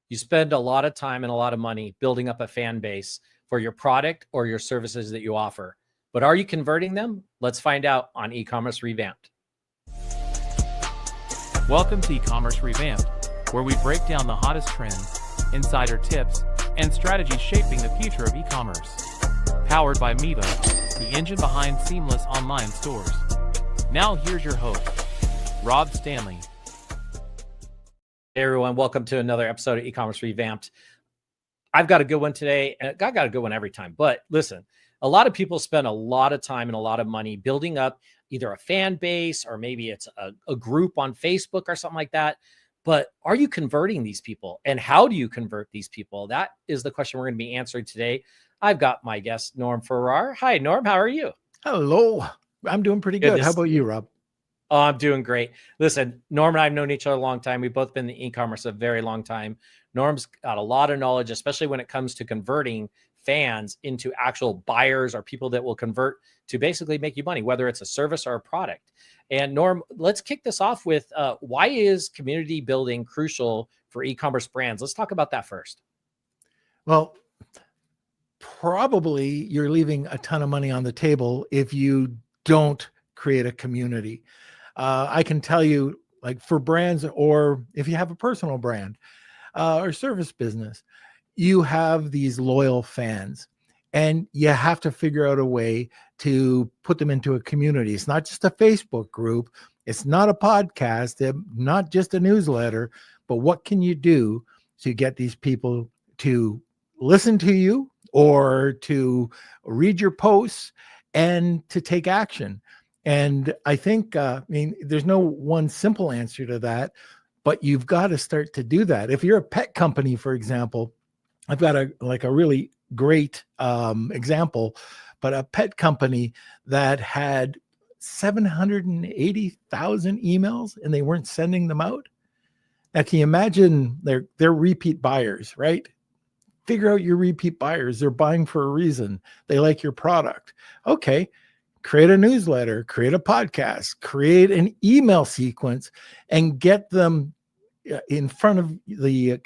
You spend a lot of time and a lot of money building up a fan base for your product or your services that you offer. But are you converting them? Let's find out on E-commerce Revamped. Welcome to E-commerce Revamped, where we break down the hottest trends, insider tips, and strategies shaping the future of e-commerce. Powered by Miva, the engine behind seamless online stores. Now here's your host, Rob Stanley. Hey everyone, welcome to another episode of E-commerce Revamped. I've got a good one today, and I got a good one every time. But listen, a lot of people spend a lot of time and a lot of money building up either a fan base or maybe it's a group on Facebook or something like that. But are you converting these people? And how do you convert these people? That is the question we're going to be answering today. I've got my guest, Norm Farrar. Hi, Norm. How are you? Hello. I'm doing pretty good. How about you, Rob? Oh, I'm doing great. Listen, Norm and I have known each other a long time. We've both been in e-commerce a very long time. Norm's got a lot of knowledge, especially when it comes to converting fans into actual buyers or people that will convert to basically make you money, whether it's a service or a product. And Norm, let's kick this off with why is community building crucial for e-commerce brands? Let's talk about that first. Well, probably you're leaving a ton of money on the table if you don't create a community. I can tell you, like for brands, or if you have a personal brand or service business, you have these loyal fans and you have to figure out a way to put them into a community. It's not just a Facebook group. It's not a podcast, not just a newsletter, but what can you do to get these people to listen to you or to read your posts and to take action? And I think, there's no one simple answer to that, but you've got to start to do that. If you're a pet company, for example, I've got a really great example, but a pet company that had 780,000 emails and they weren't sending them out. Now, can you imagine they're repeat buyers, right? Figure out your repeat buyers. They're buying for a reason. They like your product. Okay. Create a newsletter, create a podcast, create an email sequence, and get them in front of the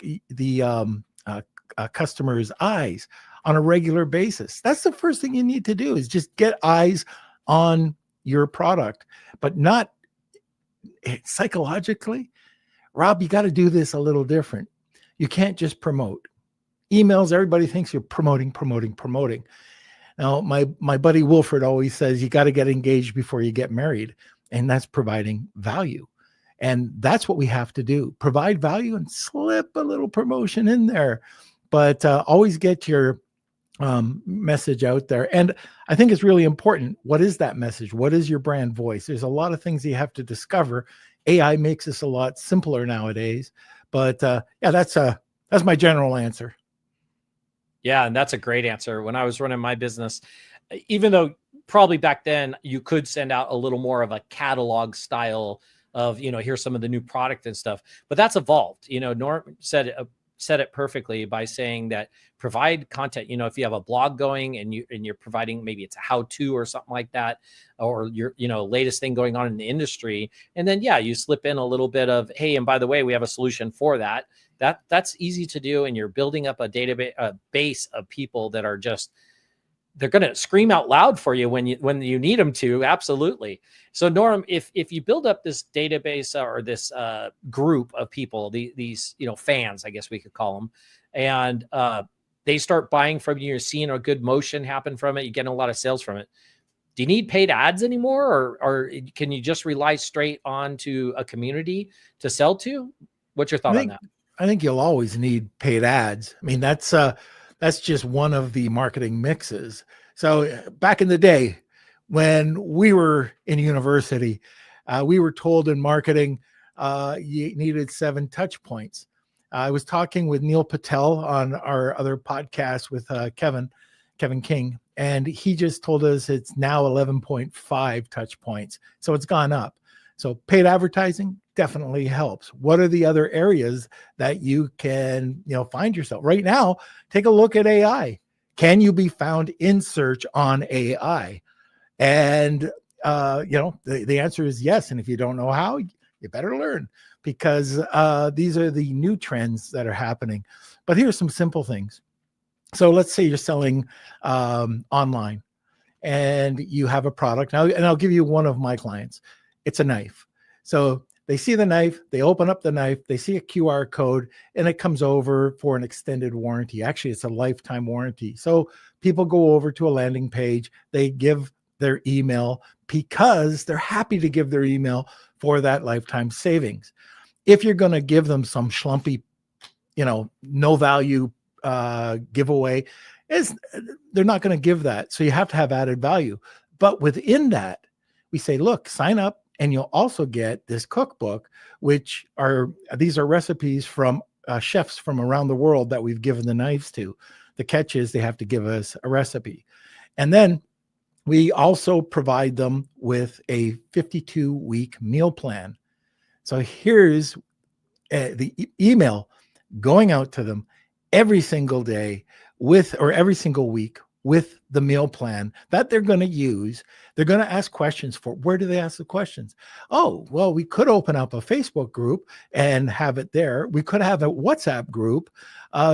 customer's eyes on a regular basis. That's the first thing you need to do, is just get eyes on your product, but not psychologically. Rob, you got to do this a little different. You can't just promote. Emails, everybody thinks you're promoting. Now, my buddy Wilfred always says you got to get engaged before you get married, and that's providing value. And that's what we have to do. Provide value and slip a little promotion in there, but always get your message out there. And I think it's really important. What is that message? What is your brand voice? There's a lot of things you have to discover. AI makes this a lot simpler nowadays, but that's my general answer. Yeah, and that's a great answer. When I was running my business, even though probably back then you could send out a little more of a catalog style of, here's some of the new product and stuff, but that's evolved. Norm said it perfectly by saying that provide content. If you have a blog going and you're providing, maybe it's a how-to or something like that, or your latest thing going on in the industry, and then you slip in a little bit of, hey, and by the way, we have a solution for that. That's easy to do, and you're building up a database, a base of people that are they're going to scream out loud for you when you need them to. Absolutely. So Norm, if you build up this database or this group of people, these fans, I guess we could call them, and they start buying from you, you're seeing a good motion happen from it, you're getting a lot of sales from it. Do you need paid ads anymore, or can you just rely straight onto a community to sell to? What's your thought on that? I think you'll always need paid ads. That's just one of the marketing mixes. So back in the day when we were in university, we were told in marketing, you needed 7 touch points. I was talking with Neil Patel on our other podcast with Kevin King, and he just told us it's now 11.5 touch points. So it's gone up. So paid advertising definitely helps. What are the other areas that you can, find yourself right now? Take a look at AI. Can you be found in search on AI? And, the answer is yes. And if you don't know how, you better learn. because these are the new trends that are happening. But here's some simple things. So let's say you're selling online and you have a product. Now, and I'll give you one of my clients. It's a knife. So they see the knife, they open up the knife, they see a QR code, and it comes over for an extended warranty. Actually, it's a lifetime warranty. So people go over to a landing page, they give their email because they're happy to give their email for that lifetime savings. If you're going to give them some schlumpy, no value giveaway, they're not going to give that. So you have to have added value. But within that, we say, look, sign up and you'll also get this cookbook, these are recipes from chefs from around the world that we've given the knives to. The catch is they have to give us a recipe. And then we also provide them with a 52-week meal plan. So here's the email going out to them every single day every single week with the meal plan that they're going to use. They're going to ask questions for. Where do they ask the questions? Oh, well, we could open up a Facebook group and have it there. We could have a WhatsApp group.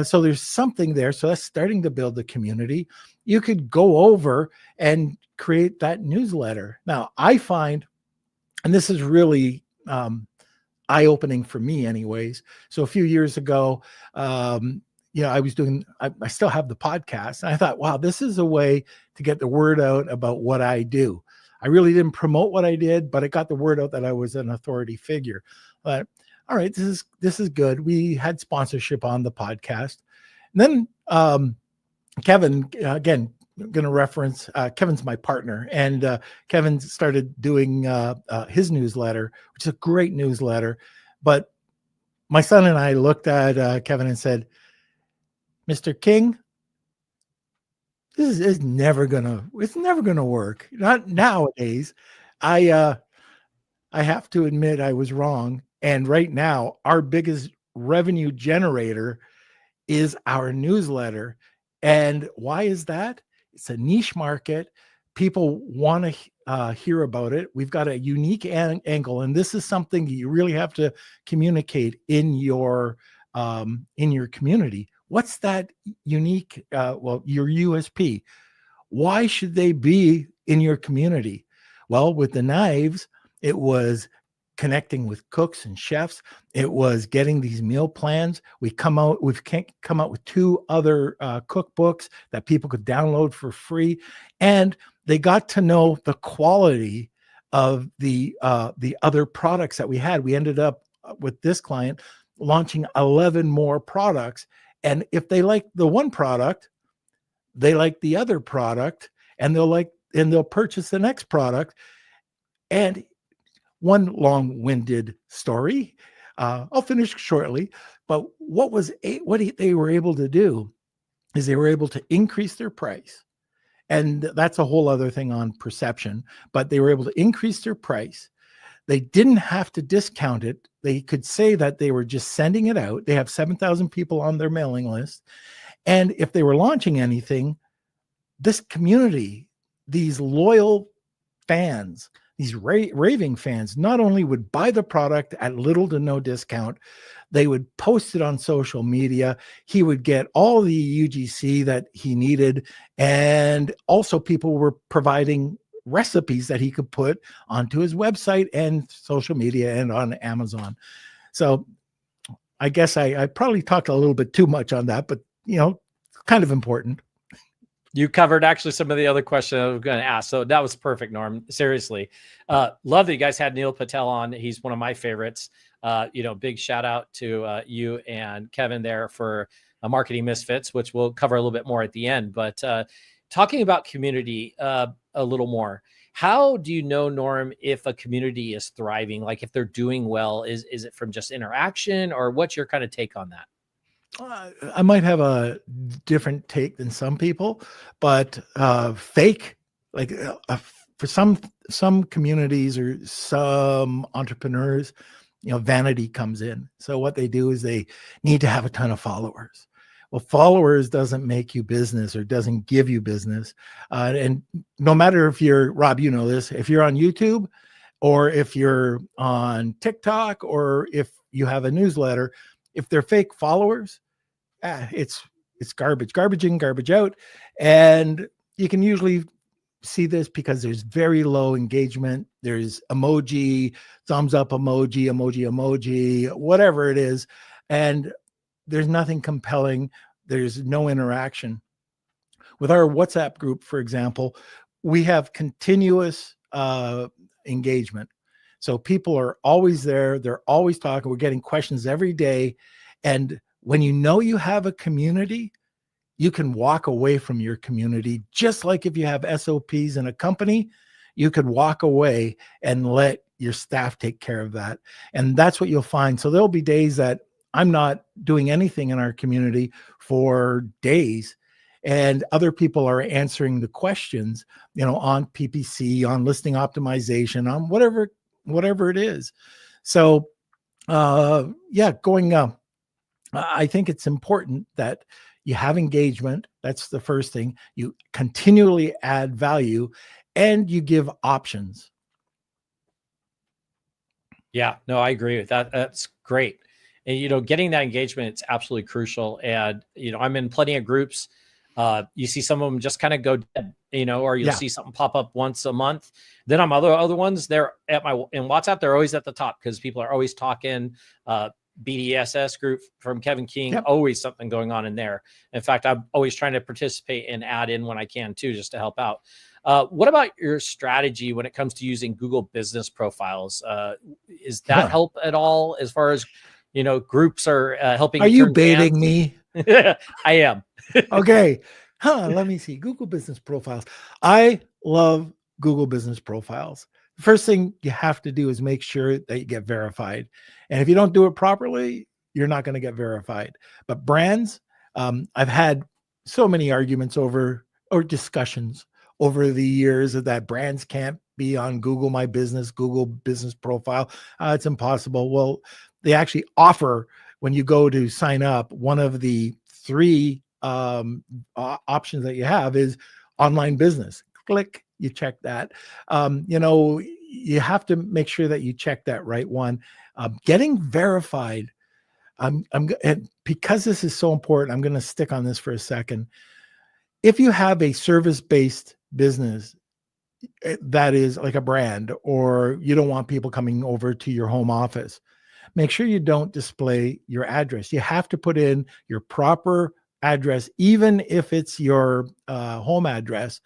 So there's something there. So that's starting to build the community. You could go over and create that newsletter. Now, I find, and this is really eye-opening for me anyways. So a few years ago, I was I still have the podcast. And I thought, wow, this is a way to get the word out about what I do. I really didn't promote what I did, but it got the word out that I was an authority figure. But all right, this is good. We had sponsorship on the podcast. And then Kevin, again, I'm going to reference Kevin's my partner, and Kevin started doing his newsletter, which is a great newsletter. But my son and I looked at Kevin and said, Mr. King, this is never gonna work. Not nowadays. I have to admit I was wrong. And right now, our biggest revenue generator is our newsletter. And why is that? It's a niche market. People want to hear about it. We've got a unique angle, and this is something you really have to communicate in your community. What's that unique, your USP? Why should they be in your community? Well, with the knives, it was connecting with cooks and chefs. It was getting these meal plans. We've come out with 2 other cookbooks that people could download for free. And they got to know the quality of the other products that we had. We ended up with this client launching 11 more products. And if they like the one product, they like the other product, and they'll purchase the next product. And one long-winded story, I'll finish shortly, but what they were able to do is they were able to increase their price. And that's a whole other thing on perception, but they were able to increase their price. They didn't have to discount it. They could say that they were just sending it out. They have 7,000 people on their mailing list. And if they were launching anything, this community, these loyal fans, these raving fans, not only would buy the product at little to no discount, they would post it on social media. He would get all the UGC that he needed. And also people were providing recipes that he could put onto his website and social media and on Amazon. So I guess I probably talked a little bit too much on that, but kind of important. You covered actually some of the other questions I was going to ask. So that was perfect, Norm. Seriously. Love that you guys had Neil Patel on. He's one of my favorites. Big shout out to you and Kevin there for Marketing Misfits, which we'll cover a little bit more at the end. But talking about community a little more, how do you know, Norm, if a community is thriving, like if they're doing well? Is it from just interaction, or what's your kind of take on that? I might have a different take than some people, but fake, like for some communities or some entrepreneurs, vanity comes in. So what they do is they need to have a ton of followers. Well, followers doesn't make you business or doesn't give you business. And no matter if you're, Rob, this, if you're on YouTube or if you're on TikTok or if you have a newsletter. If they're fake followers, it's garbage in, garbage out. And you can usually see this because there's very low engagement. There's emoji, thumbs up emoji, whatever it is. And there's nothing compelling. There's no interaction. With our WhatsApp group, for example, we have continuous engagement. So people are always there. They're always talking. We're getting questions every day. And when you know you have a community, you can walk away from your community. Just like if you have SOPs in a company, you could walk away and let your staff take care of that. And that's what you'll find. So there'll be days that I'm not doing anything in our community for days, and other people are answering the questions, on PPC, on listing optimization, on whatever it is. So I think it's important that you have engagement. That's the first thing. You continually add value, and you give options. Yeah, no, I agree with that. That's great. And, getting that engagement, it's absolutely crucial. And, I'm in plenty of groups. You see some of them just kind of go dead, or you'll see something pop up once a month. Then on other ones, they're in WhatsApp, they're always at the top because people are always talking. BDSS group from Kevin King, always something going on in there. In fact, I'm always trying to participate and add in when I can too, just to help out. What about your strategy when it comes to using Google business profiles? Is that help at all as far as, groups are helping? Are you baiting me? I am. Okay. Let me see. Google business profiles. I love Google business profiles. The first thing you have to do is make sure that you get verified. And if you don't do it properly, you're not going to get verified. But brands, I've had so many arguments or discussions over the years that brands can't be on Google My Business, Google business profile. It's impossible. Well, they actually offer, when you go to sign up, one of the 3 options that you have is online business. Click, you check that. You have to make sure that you check that right one. Getting verified. And because this is so important, I'm going to stick on this for a second. If you have a service-based business that is like a brand, or you don't want people coming over to your home office, make sure you don't display your address. You have to put in your proper address, even if it's your home address.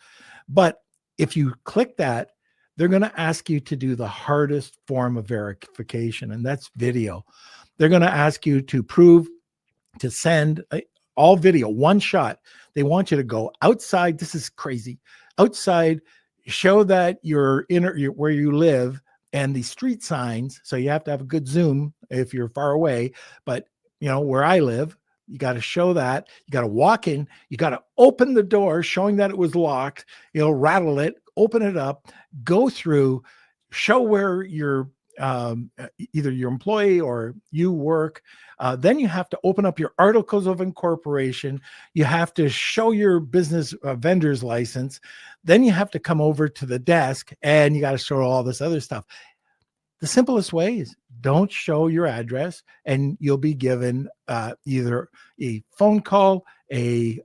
But if you click that, they're going to ask you to do the hardest form of verification, and that's video. They're going to ask you to send all video, one shot. They want you to go outside. This is crazy. Outside, show that you're where you live and the street signs. So you have to have a good zoom if you're far away. But, where I live, you got to show that. You got to walk in. You got to open the door, showing that it was locked. Rattle it, open it up, go through, show where you're either your employee or you work. Then you have to open up your articles of incorporation. You have to show your business vendor's license. Then you have to come over to the desk and you got to show all this other stuff. The simplest way is don't show your address, and you'll be given either a phone call, a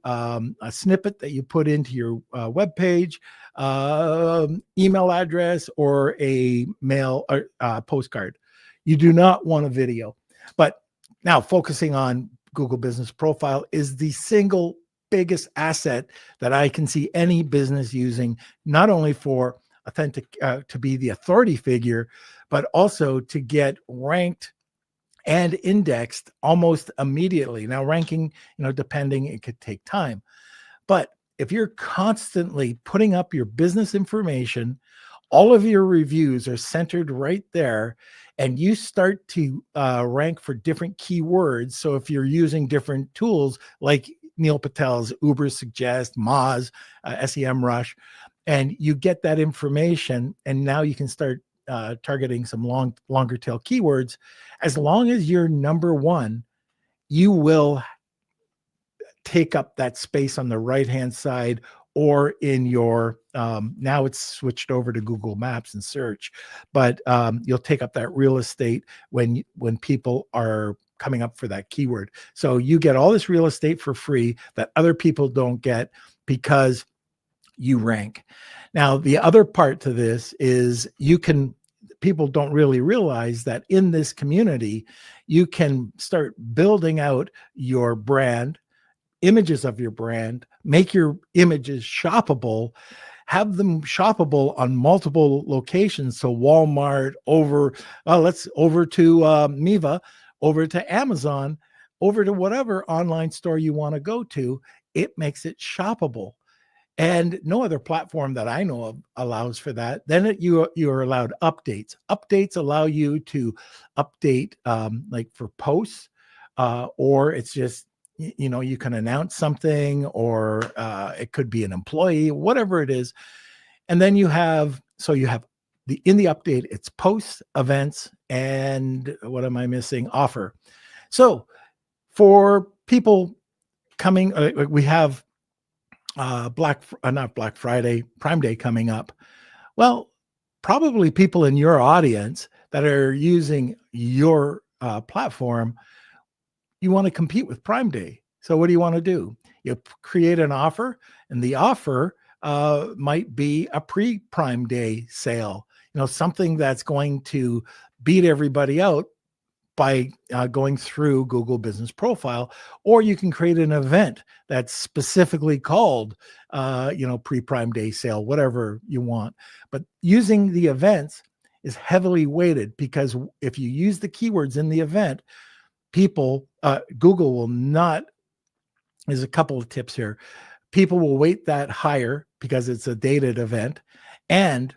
snippet that you put into your web page, email address, or a mail or postcard. You do not want a video. But now, focusing on Google Business Profile is the single biggest asset that I can see any business using, not only for authentic to be the authority figure, but also to get ranked and indexed almost immediately. Now, ranking, depending, it could take time. But if you're constantly putting up your business information, all of your reviews are centered right there, and you start to rank for different keywords. So if you're using different tools like Neil Patel's Uber Suggest, Moz, SEMrush, and you get that information, and now you can start targeting some longer tail keywords. As long as you're number one, you will take up that space on the right-hand side or in your now it's switched over to Google Maps and search, but you'll take up that real estate when people are coming up for that keyword. So you get all this real estate for free that other people don't get because you rank. Now, the other part to this is people don't really realize that in this community, you can start building out your brand, images of your brand, make your images shoppable, have them shoppable on multiple locations. So Walmart over to Miva, over to Amazon, over to whatever online store you want to go to. It makes it shoppable. And no other platform that I know of allows for that. Then you're allowed updates. Updates allow you to update like for posts, or it's just, you can announce something, or it could be an employee, whatever it is. And then you have in the update, it's posts, events, and what am I missing? Offer. So for people coming, we have not Black Friday, Prime Day coming up. Well, probably people in your audience that are using your platform, you want to compete with Prime Day. So what do you want to do? You create an offer, and the offer might be a pre-Prime Day sale, something that's going to beat everybody out by going through Google Business Profile. Or you can create an event that's specifically called, pre-Prime Day sale, whatever you want. But using the events is heavily weighted, because if you use the keywords in the event, Google will not, there's a couple of tips here. People will weight that higher because it's a dated event. And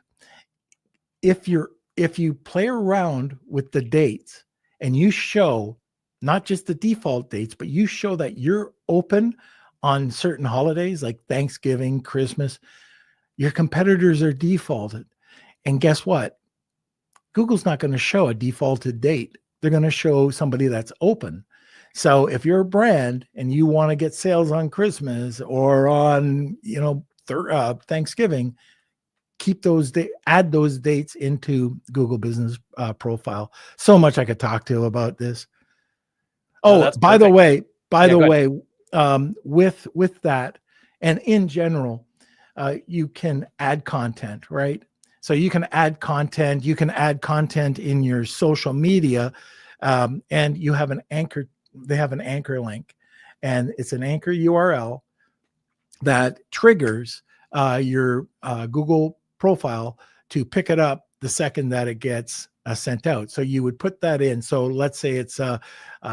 if you play around with the dates, and you show not just the default dates, but you show that you're open on certain holidays like Thanksgiving, Christmas, your competitors are defaulted. And guess what? Google's not going to show a defaulted date. They're going to show somebody that's open. So if you're a brand and you want to get sales on Christmas or on, Thanksgiving, add those dates into Google Business Profile. So much I could talk to about this. Oh, by the way, with that, and in general, you can add content, right? So you can add content. You can add content in your social media, and you have an anchor. They have an anchor link, and it's an anchor URL that triggers your Google profile to pick it up the second that it gets sent out. So you would put that in. So let's say it's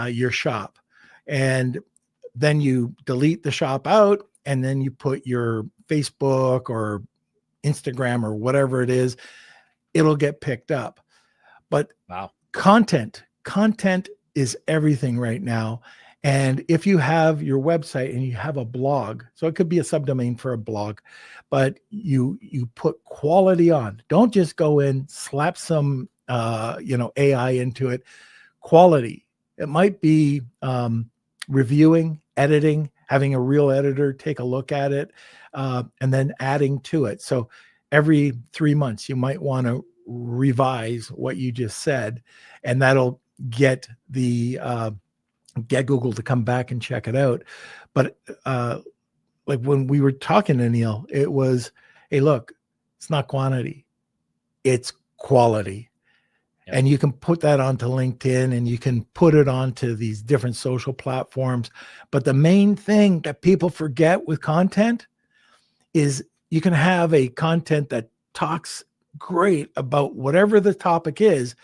your shop, and then you delete the shop out, and then you put your Facebook or Instagram or whatever it is, it'll get picked up. But wow, content is everything right now. And if you have your website and you have a blog, so it could be a subdomain for a blog, but you put quality on. Don't just go in, slap some AI into it. Quality. It might be reviewing, editing, having a real editor take a look at it, and then adding to it. So every 3 months, you might want to revise what you just said, and that'll get Google to come back and check it out. But like when we were talking to Neil, it was, hey, look, it's not quantity, it's quality. Yep. And you can put that onto LinkedIn, and you can put it onto these different social platforms. But the main thing that people forget with content is you can have a content that talks great about whatever the topic is,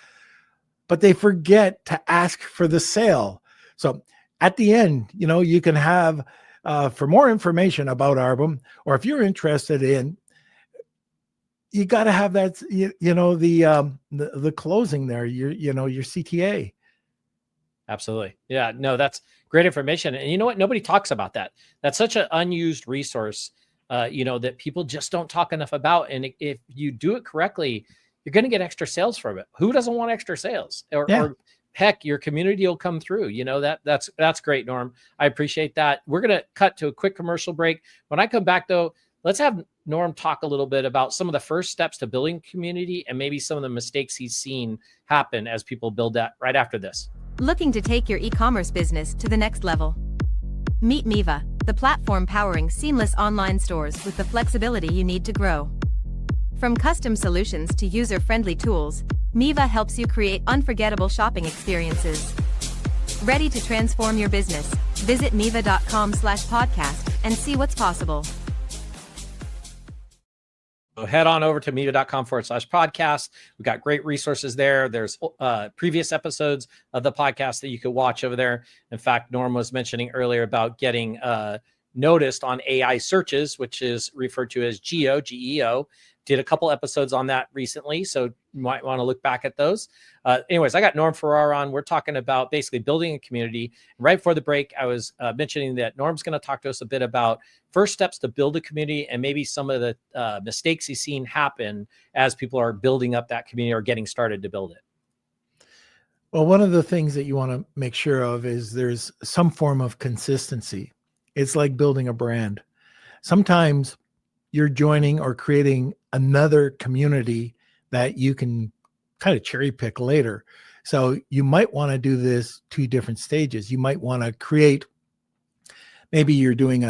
but they forget to ask for the sale. So at the end, you can have, for more information about Arbum, or if you're interested in, you got to have that, the closing there, your CTA. Absolutely. Yeah, no, that's great information. And you know what? Nobody talks about that. That's such an unused resource, that people just don't talk enough about. And if you do it correctly, you're going to get extra sales from it. Who doesn't want extra sales? Or heck, your community will come through. That's great, Norm. I appreciate that. We're going to cut to a quick commercial break. When I come back, though, let's have Norm talk a little bit about some of the first steps to building community and maybe some of the mistakes he's seen happen as people build that right after this. Looking to take your e-commerce business to the next level? Meet Miva, the platform powering seamless online stores with the flexibility you need to grow. From custom solutions to user-friendly tools, Miva helps you create unforgettable shopping experiences. Ready to transform your business? Visit miva.com/podcast and see what's possible. So head on over to miva.com/podcast. We've got great resources there. There's previous episodes of the podcast that you could watch over there. In fact, Norm was mentioning earlier about getting noticed on AI searches, which is referred to as GEO. Did a couple episodes on that recently, so you might want to look back at those. Anyways, I got Norm Farrar on. We're talking about basically building a community. Right before the break, I was mentioning that Norm's going to talk to us a bit about first steps to build a community and maybe some of the mistakes he's seen happen as people are building up that community or getting started to build it. Well, one of the things that you want to make sure of is there's some form of consistency. It's like building a brand. Sometimes you're joining or creating another community that you can kind of cherry pick later. So you might want to do this 2 different stages. You might want to create, maybe you're doing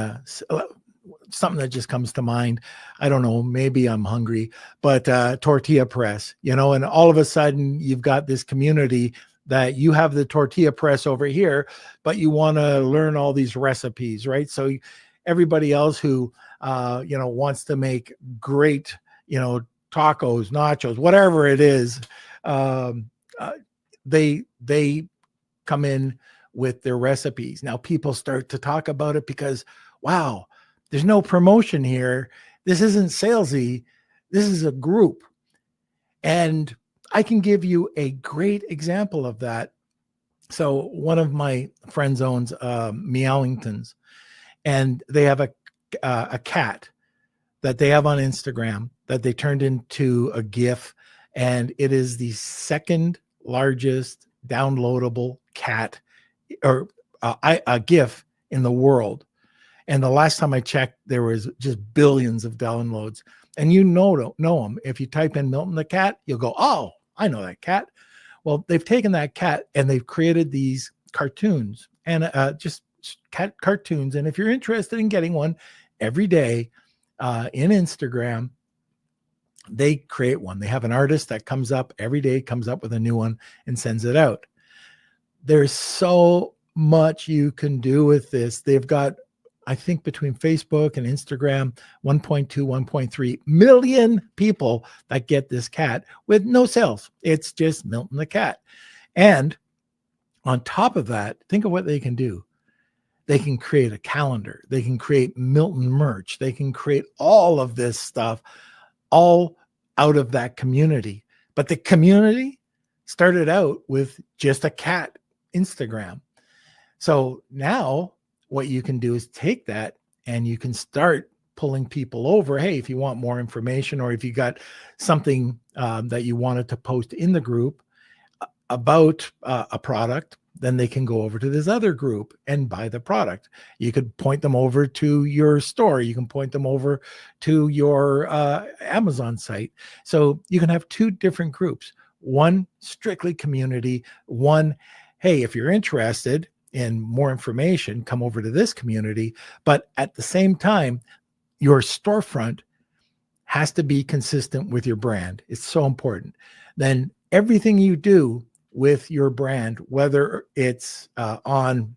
something that just comes to mind. I don't know, maybe I'm hungry, but tortilla press, and all of a sudden you've got this community that you have the tortilla press over here, but you want to learn all these recipes, right? So everybody else who wants to make great, tacos, nachos, whatever it is, they come in with their recipes. Now people start to talk about it because, wow, there's no promotion here. This isn't salesy. This is a group. And I can give you a great example of that. So one of my friends owns Meowingtons, and they have a cat that they have on Instagram that they turned into a GIF, and it is the second largest downloadable cat or a GIF in the world. And the last time I checked, there was just billions of downloads. And know them. If you type in Milton the cat, you'll go, oh, I know that cat. Well, they've taken that cat and they've created these cartoons and just cat cartoons. And if you're interested in getting one every day in Instagram, they create one. They have an artist that comes up every day, comes up with a new one and sends it out. There's so much you can do with this. They've got, I think, between Facebook and Instagram, 1.2, 1.3 million people that get this cat with no sales. It's just Milton the cat. And on top of that, think of what they can do. They can create a calendar. They can create Milton merch. They can create all of this stuff, all out of that community. But the community started out with just a cat Instagram. So now what you can do is take that and you can start pulling people over. Hey, if you want more information, or if you got something that you wanted to post in the group about a product, then they can go over to this other group and buy the product. You could point them over to your store. You can point them over to your Amazon site. So you can have 2 different groups. One strictly community. One, hey, if you're interested in more information, come over to this community. But at the same time, your storefront has to be consistent with your brand. It's so important. Then everything you do with your brand, whether it's on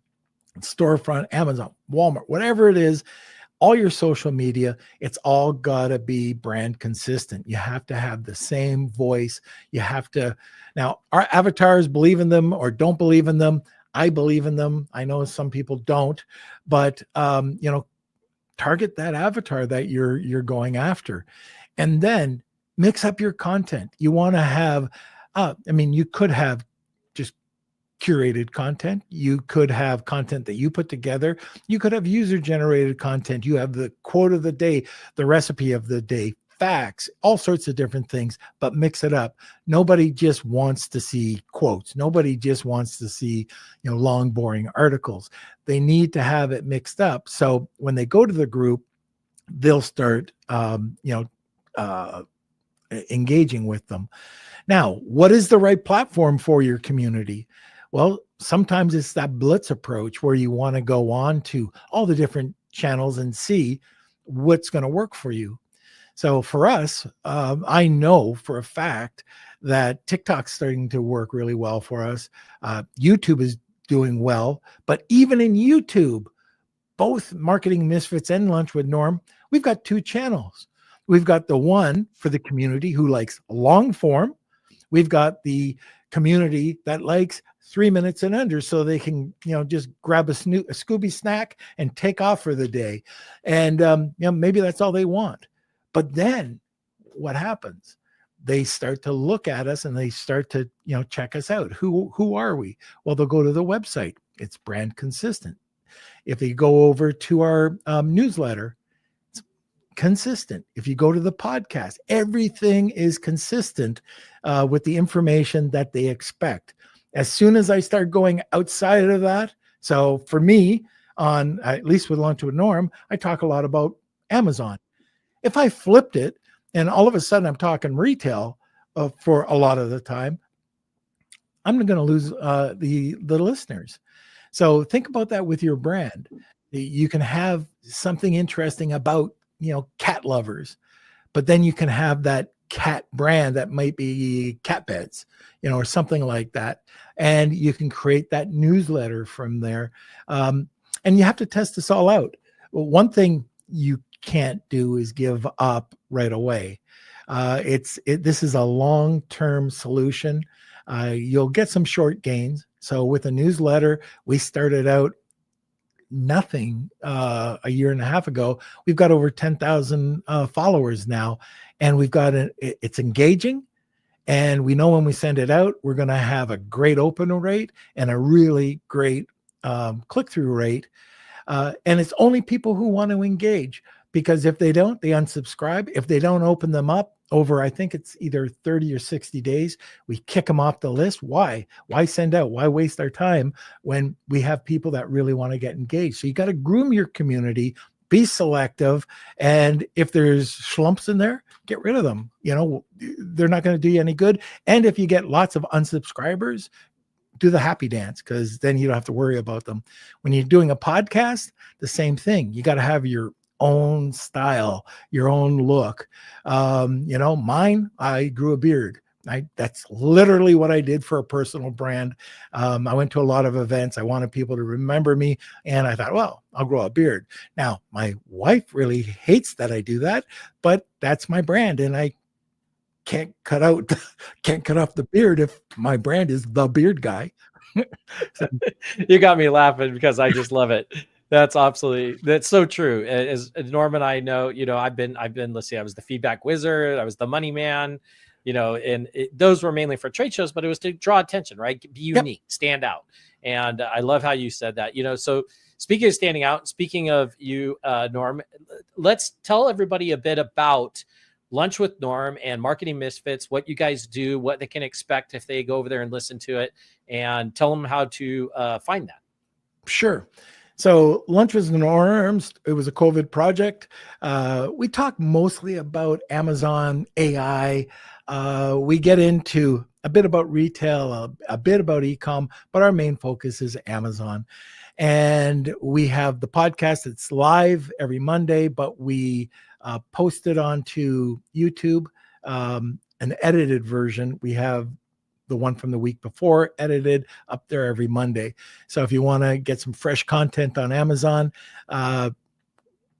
storefront, Amazon, Walmart, whatever it is, all your social media, it's all got to be brand consistent. You have to have the same voice. You have to, now our avatars, believe in them or don't believe in them. I believe in them. I know some people don't, but target that avatar that you're going after, and then mix up your content. You want to have, you could have just curated content. You could have content that you put together. You could have user-generated content. You have the quote of the day, the recipe of the day, facts, all sorts of different things, but mix it up. Nobody just wants to see quotes. Nobody just wants to see, long, boring articles. They need to have it mixed up. So when they go to the group, they'll start, engaging with them. Now, what is the right platform for your community? Well, sometimes it's that blitz approach where you want to go on to all the different channels and see what's going to work for you. So for us, I know for a fact that TikTok's starting to work really well for us. YouTube is doing well, but even in YouTube, both Marketing Misfits and Lunch with Norm, we've got 2 channels. We've got the one for the community who likes long form. We've got the community that likes 3 minutes and under, so they can, just grab a Scooby snack and take off for the day. And, maybe that's all they want. But then what happens? They start to look at us and they start to, check us out. Who are we? Well, they'll go to the website. It's brand consistent. If they go over to our newsletter, it's consistent. If you go to the podcast, everything is consistent with the information that they expect. As soon as I start going outside of that, so for me, at least with Lunch with Norm, I talk a lot about Amazon. If I flipped it and all of a sudden I'm talking retail for a lot of the time, I'm going to lose the listeners. So think about that with your brand. You can have something interesting about, cat lovers, but then you can have that cat brand that might be cat beds, or something like that. And you can create that newsletter from there. And you have to test this all out. Well, one thing you can't do is give up right away. This is a long-term solution. You'll get some short gains. So with a newsletter, we started out nothing a year and a half ago. We've got over 10,000 followers now, and it's engaging. And we know when we send it out, we're going to have a great open rate and a really great click-through rate. And it's only people who want to engage, because if they don't, they unsubscribe. If they don't open them up over, I think it's either 30 or 60 days, we kick them off the list. Why? Why send out? Why waste our time when we have people that really want to get engaged? So you got to groom your community, be selective. And if there's schlumps in there, get rid of them. They're not going to do you any good. And if you get lots of unsubscribers, do the happy dance, because then you don't have to worry about them. When you're doing a podcast, the same thing. You got to have your own style, your own look. Mine, I grew a beard. That's literally what I did for a personal brand. I went to a lot of events. I wanted people to remember me. And I thought, well, I'll grow a beard. Now, my wife really hates that I do that, but that's my brand. And I can't cut off the beard if my brand is the beard guy. So. You got me laughing because I just love it. That's so true. As Norm and I know, I've been, let's see, I was the feedback wizard. I was the money man, and those were mainly for trade shows, but it was to draw attention, right? Be unique, stand out. And I love how you said that, so speaking of standing out, speaking of you, Norm, let's tell everybody a bit about Lunch with Norm and Marketing Misfits, what you guys do, what they can expect if they go over there and listen to it, and tell them how to find that. Sure. So Lunch with Norm, it was a COVID project. We talk mostly about Amazon, AI. We get into a bit about retail, a bit about e-com, but our main focus is Amazon. And we have the podcast. It's live every Monday, but we post it onto YouTube, an edited version. We have the one from the week before edited up there every Monday. So if you want to get some fresh content on Amazon,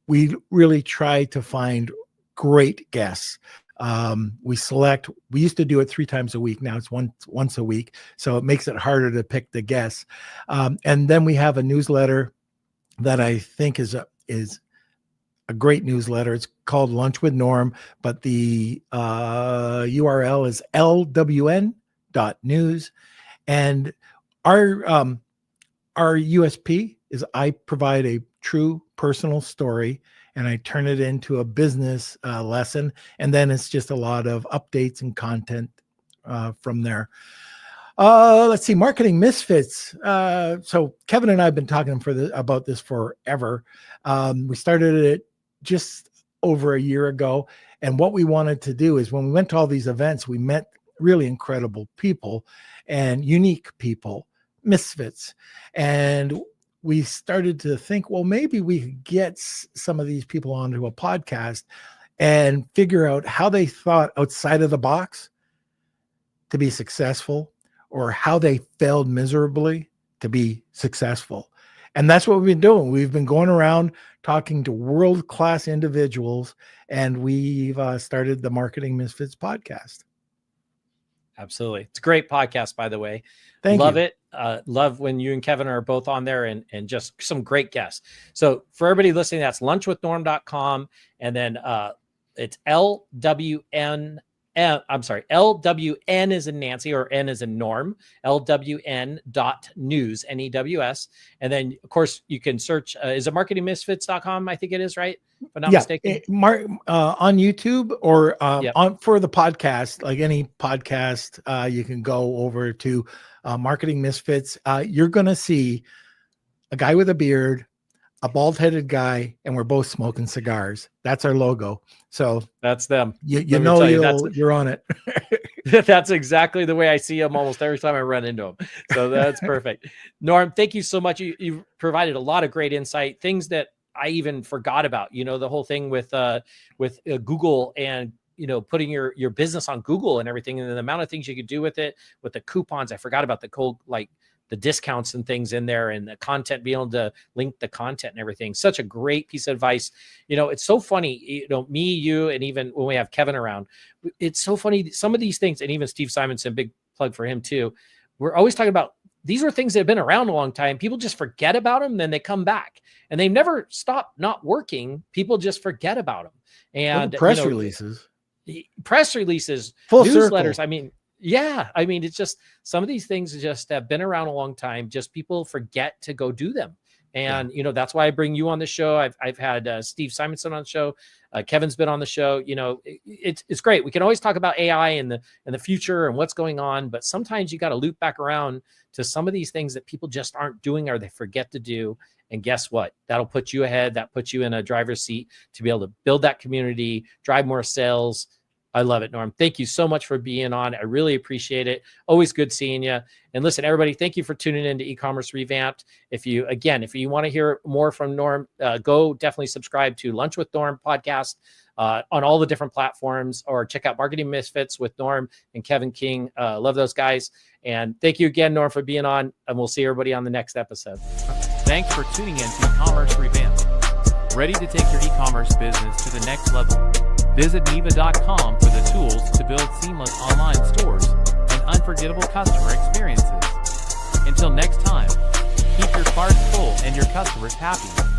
we really try to find great guests. We used to do it 3 times a week. Now it's once a week. So it makes it harder to pick the guests. And then we have a newsletter that I think is a great newsletter. It's called Lunch with Norm, but the URL is lwn.news. And our USP is I provide a true personal story and I turn it into a business lesson. And then it's just a lot of updates and content from there. Let's see, Marketing Misfits. So Kevin and I have been talking about this forever. We started it just over a year ago. And what we wanted to do is when we went to all these events, we met really incredible people and unique people, misfits. And we started to think, well, maybe we could get some of these people onto a podcast and figure out how they thought outside of the box to be successful, or how they failed miserably to be successful. And that's what we've been doing. We've been going around talking to world-class individuals, and we've started the Marketing Misfits podcast. Absolutely. It's a great podcast, by the way. Thank Love you. it. Love when you and Kevin are both on there, and just some great guests. So for everybody listening, that's lunchwithnorm.com. And then it's LWN. I'm sorry, LWN is in Nancy, or N is in Norm, LWN.news, NEWS. And then, of course, you can search, is it marketingmisfits.com? I think it is, right? If I'm not mistaken. On YouTube, or Yep. for the podcast, like any podcast, you can go over to Marketing Misfits. You're going to see a guy with a beard, a bald-headed guy, and we're both smoking cigars. That's our logo. So That's them. you know you're on it. That's exactly the way I see them almost every time I run into them. So that's perfect. Norm, thank you so much. You provided a lot of great insight, things that I even forgot about. The whole thing with Google, and putting your business on Google and everything, and the amount of things you could do with it, with the coupons. I forgot about the discounts and things in there, and the content, being able to link the content and everything. Such a great piece of advice. It's so funny, me, you, and even when we have Kevin around, it's so funny. Some of these things, and even Steve Simonson, big plug for him too. We're always talking about, these are things that have been around a long time. People just forget about them. Then they come back, and they never stop not working. People just forget about them. And press releases, full circle. newsletters. It's just, some of these things just have been around a long time. Just people forget to go do them. And, that's why I bring you on the show. I've had Steve Simonson on the show. Kevin's been on the show. It's great. We can always talk about AI and the future and what's going on, but sometimes you got to loop back around to some of these things that people just aren't doing, or they forget to do. And guess what? That'll put you ahead. That puts you in a driver's seat to be able to build that community, drive more sales. I love it, Norm. Thank you so much for being on. I really appreciate it. Always good seeing you. And listen, everybody, thank you for tuning in to E-Commerce Revamped. If you want to hear more from Norm, go definitely subscribe to Lunch with Norm podcast on all the different platforms, or check out Marketing Misfits with Norm and Kevin King. Love those guys. And thank you again, Norm, for being on. And we'll see everybody on the next episode. Thanks for tuning in to E-Commerce Revamped. Ready to take your e-commerce business to the next level? Visit Miva.com for the tools to build seamless online stores and unforgettable customer experiences. Until next time, keep your carts full and your customers happy.